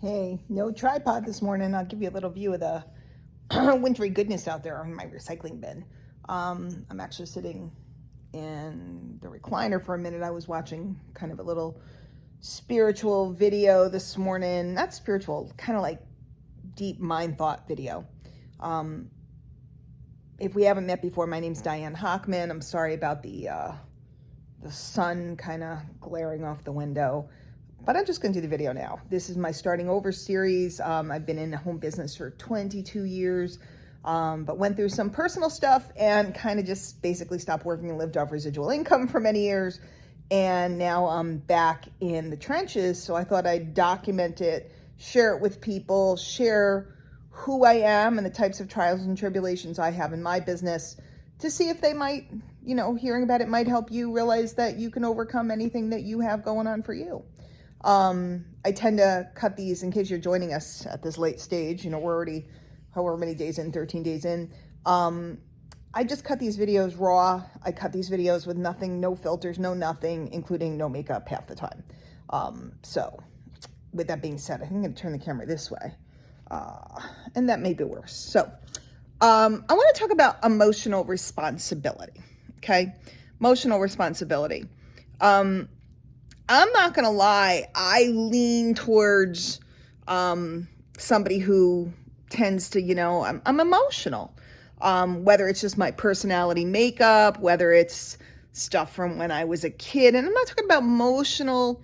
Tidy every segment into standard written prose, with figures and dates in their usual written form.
Hey, no tripod this morning. I'll give you a little view of the wintry goodness out there on my recycling bin. I'm actually sitting in the recliner for a minute. I was watching kind of a little spiritual video this morning. Not spiritual, kind of like deep mind thought video. Um, if we haven't met before, my name's Diane Hockman. I'm sorry about the sun kind of glaring off the window. But I'm just going to do the video now. This is my Starting Over series. I've been in the home business for 22 years, but went through some personal stuff and kind of just basically stopped working and lived off residual income for many years. And now I'm back in the trenches, so I thought I'd document it, share it with people, share who I am and the types of trials and tribulations I have in my business to see if they might, hearing about it might help you realize that you can overcome anything that you have going on for you. I tend to cut these in case you're joining us at this late stage. We're already however many days in, 13 days in. I just cut these videos raw. I cut these videos with nothing, no filters, no nothing, including no makeup half the time. So with that being said, I think I'm going to turn the camera this way. And that may be worse. So I want to talk about emotional responsibility. Okay. Emotional responsibility. I'm not going to lie. I lean towards somebody who tends to, I'm emotional. Whether it's just my personality makeup, whether it's stuff from when I was a kid. And I'm not talking about emotional.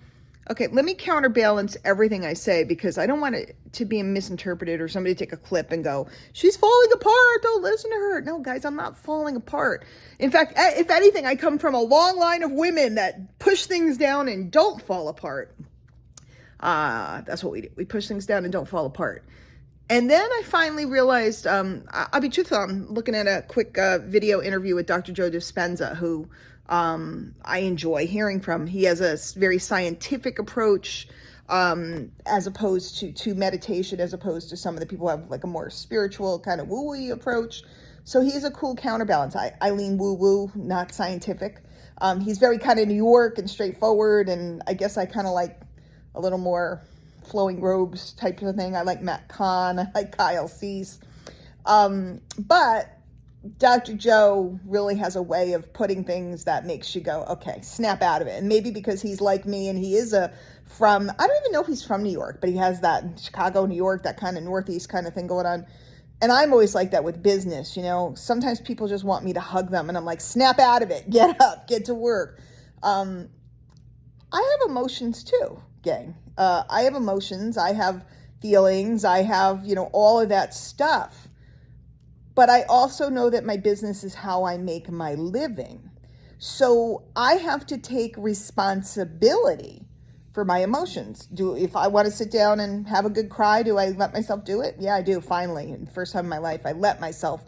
Okay, let me counterbalance everything I say because I don't want it to be misinterpreted or somebody to take a clip and go, she's falling apart, don't listen to her. No, guys, I'm not falling apart. In fact, if anything, I come from a long line of women that push things down and don't fall apart. That's what we do. We push things down and don't fall apart. And then I finally realized, I'll be truthful, I'm looking at a quick video interview with Dr. Joe Dispenza, who I enjoy hearing from. He has a very scientific approach as opposed to meditation, as opposed to some of the people who have like a more spiritual kind of woo-woo approach. So he's a cool counterbalance. I lean woo-woo, not scientific. He's very kind of New York and straightforward, and I guess I kind of like a little more flowing robes type of thing. I like Matt Kahn, I like Kyle Cease. But Dr. Joe really has a way of putting things that makes you go, okay, snap out of it. And maybe because he's like me and he is I don't even know if he's from New York, but he has that Chicago, New York, that kind of Northeast kind of thing going on. And I'm always like that with business, sometimes people just want me to hug them and I'm like, snap out of it, get up, get to work. I have emotions too, gang. I have emotions, I have feelings, I have, all of that stuff. But I also know that my business is how I make my living. So I have to take responsibility for my emotions. If I want to sit down and have a good cry, do I let myself do it? Yeah, I do. Finally, first time in my life, I let myself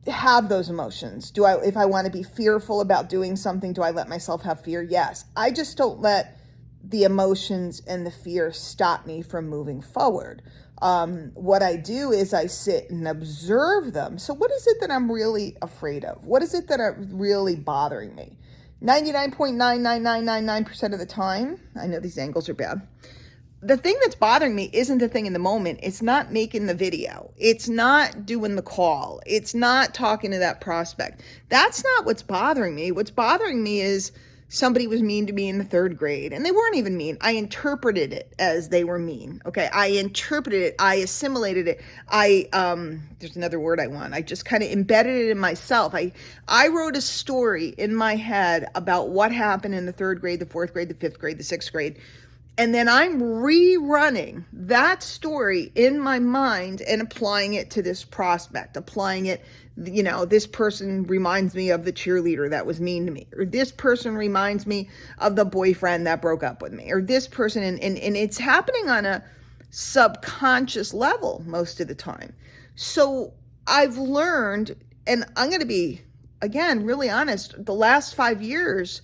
have those emotions. If I want to be fearful about doing something, do I let myself have fear? Yes. I just don't let the emotions and the fear stop me from moving forward. What I do is I sit and observe them. So what is it that I'm really afraid of? What is it that are really bothering me? 99.99999% of the time, I know these angles are bad. The thing that's bothering me isn't the thing in the moment. It's not making the video. It's not doing the call. It's not talking to that prospect. That's not what's bothering me. What's bothering me is somebody was mean to me in the third grade, and they weren't even mean. I interpreted it as they were mean. Okay, I interpreted it. I assimilated it. There's another word I want. I just kind of embedded it in myself. I wrote a story in my head about what happened in the third grade, the fourth grade, the fifth grade, the sixth grade. And then I'm rerunning that story in my mind and applying it to this prospect, applying it, this person reminds me of the cheerleader that was mean to me, or this person reminds me of the boyfriend that broke up with me, or this person, and it's happening on a subconscious level most of the time. So I've learned, and I'm going to be, again, really honest, the last 5 years,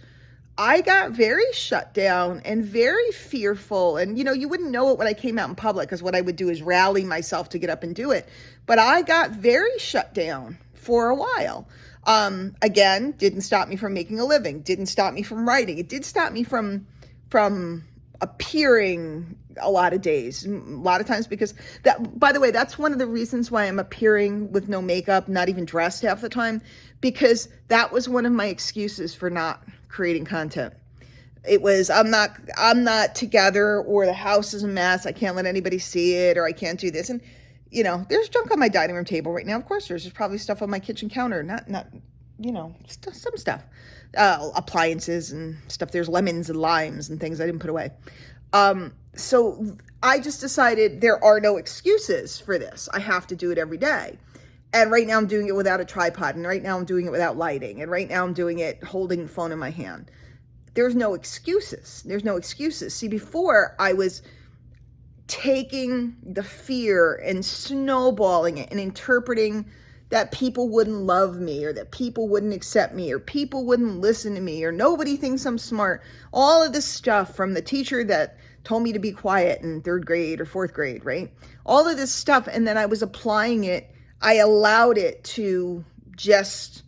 I got very shut down and very fearful. And, you wouldn't know it when I came out in public, because what I would do is rally myself to get up and do it. But I got very shut down for a while. Again, didn't stop me from making a living, didn't stop me from writing. It did stop me from appearing a lot of days, a lot of times, because that, by the way, that's one of the reasons why I'm appearing with no makeup, not even dressed half the time, because that was one of my excuses for not creating content. It was, I'm not together, or the house is a mess. I can't let anybody see it, or I can't do this. And, there's junk on my dining room table right now. Of course, there's probably stuff on my kitchen counter, not, some stuff, appliances and stuff. There's lemons and limes and things I didn't put away. So I just decided there are no excuses for this. I have to do it every day. And right now I'm doing it without a tripod. And right now I'm doing it without lighting. And right now I'm doing it holding the phone in my hand. There's no excuses. There's no excuses. See, before I was taking the fear and snowballing it and interpreting that people wouldn't love me, or that people wouldn't accept me, or people wouldn't listen to me, or nobody thinks I'm smart. All of this stuff from the teacher that told me to be quiet in 3rd grade or 4th grade, right? All of this stuff. And then I was applying it. I allowed it to just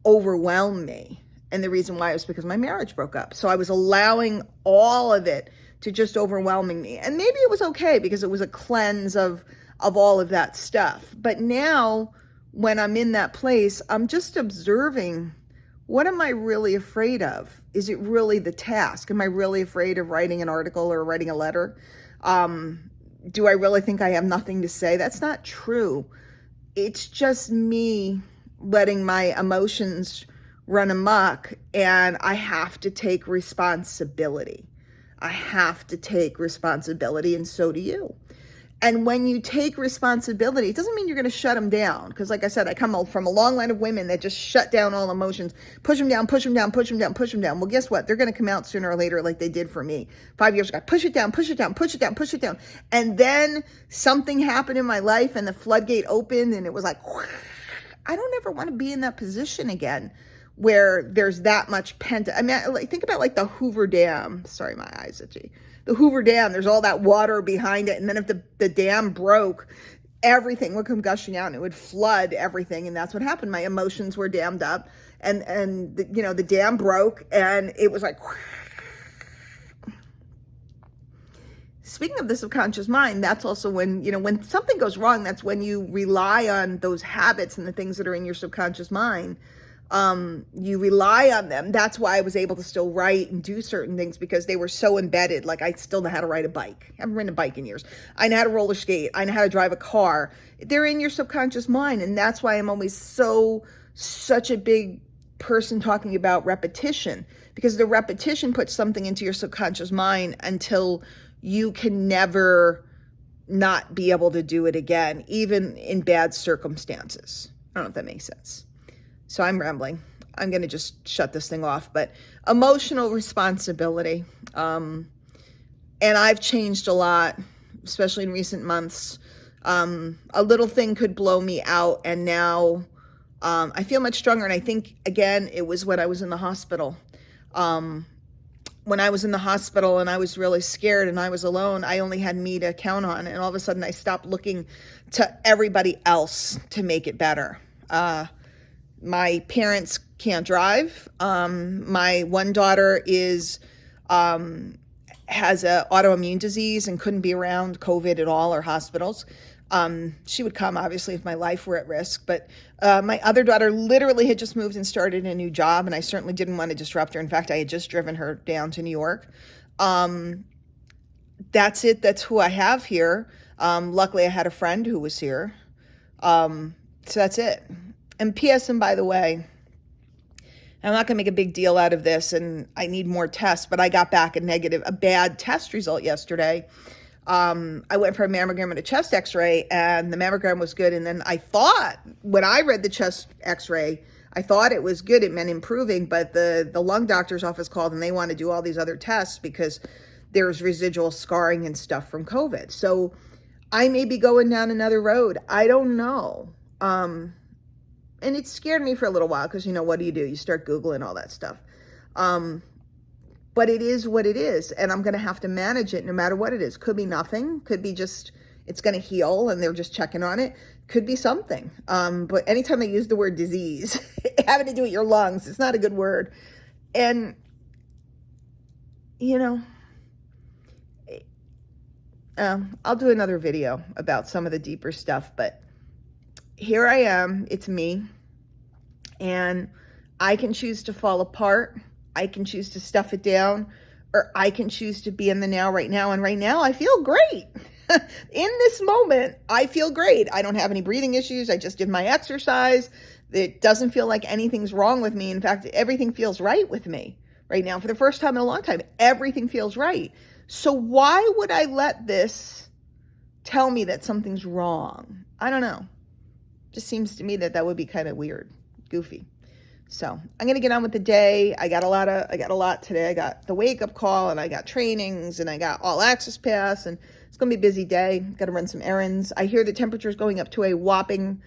overwhelm me. And the reason why was because my marriage broke up. So I was allowing all of it to just overwhelming me. And maybe it was okay because it was a cleanse of all of that stuff. But now when I'm in that place, I'm just observing, what am I really afraid of? Is it really the task? Am I really afraid of writing an article or writing a letter? Do I really think I have nothing to say? That's not true. It's just me letting my emotions run amok, and I have to take responsibility. I have to take responsibility, and so do you. And when you take responsibility, it doesn't mean you're going to shut them down. Because like I said, I come from a long line of women that just shut down all emotions, push them down, push them down, push them down, push them down. Well, guess what? They're going to come out sooner or later like they did for me 5 years ago. Push it down, push it down, push it down, push it down. And then something happened in my life and the floodgate opened, and it was like, I don't ever want to be in that position again where there's that much I mean, like, think about like the Hoover Dam. Sorry, my eyes itchy. The Hoover Dam, there's all that water behind it. And then if the dam broke, everything would come gushing out and it would flood everything. And that's what happened. My emotions were dammed up, and the dam broke, and it was like, speaking of the subconscious mind, that's also when something goes wrong, that's when you rely on those habits and the things that are in your subconscious mind. You rely on them. That's why I was able to still write and do certain things, because they were so embedded. Like, I still know how to ride a bike. I haven't ridden a bike in years. I know how to roller skate. I know how to drive a car. They're in your subconscious mind. And that's why I'm always such a big person talking about repetition, because the repetition puts something into your subconscious mind until you can never not be able to do it again, even in bad circumstances. I don't know if that makes sense. So I'm rambling. I'm going to just shut this thing off. But emotional responsibility. And I've changed a lot, especially in recent months. A little thing could blow me out. And now I feel much stronger. And I think, again, it was when I was in the hospital. When I was in the hospital and I was really scared and I was alone, I only had me to count on. And all of a sudden I stopped looking to everybody else to make it better. My parents can't drive. My one daughter has a autoimmune disease and couldn't be around COVID at all, or hospitals. She would come, obviously, if my life were at risk. But my other daughter literally had just moved and started a new job, and I certainly didn't want to disrupt her. In fact, I had just driven her down to New York. That's it. That's who I have here. Luckily, I had a friend who was here. So that's it. And P.S. and by the way, I'm not going to make a big deal out of this, and I need more tests, but I got back a bad test result yesterday. I went for a mammogram and a chest x-ray, and the mammogram was good. And then I thought, when I read the chest x-ray, I thought it was good. It meant improving, but the lung doctor's office called and they want to do all these other tests because there's residual scarring and stuff from COVID. So I may be going down another road. I don't know. And it scared me for a little while because, what do? You start Googling all that stuff. But it is what it is, and I'm going to have to manage it no matter what it is. Could be nothing. Could be just it's going to heal and they're just checking on it. Could be something. But anytime I use the word disease, having to do with your lungs, it's not a good word. And, I'll do another video about some of the deeper stuff, but here I am. It's me. And I can choose to fall apart. I can choose to stuff it down, or I can choose to be in the now right now. And right now I feel great. In this moment, I feel great. I don't have any breathing issues. I just did my exercise. It doesn't feel like anything's wrong with me. In fact, everything feels right with me right now. For the first time in a long time, everything feels right. So why would I let this tell me that something's wrong? I don't know. Just seems to me that that would be kind of weird, goofy. So I'm going to get on with the day. I got a lot today. I got the wake up call, and I got trainings, and I got all access pass, and it's going to be a busy day. Got to run some errands. I hear the temperature is going up to a whopping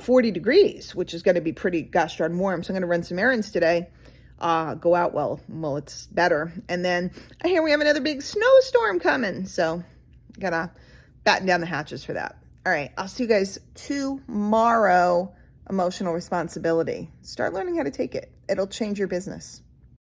40 degrees, which is going to be pretty gosh darn warm. So I'm going to run some errands today. Go out while it's better. And then I hear we have another big snowstorm coming. So got to batten down the hatches for that. All right. I'll see you guys tomorrow. Emotional responsibility. Start learning how to take it. It'll change your business.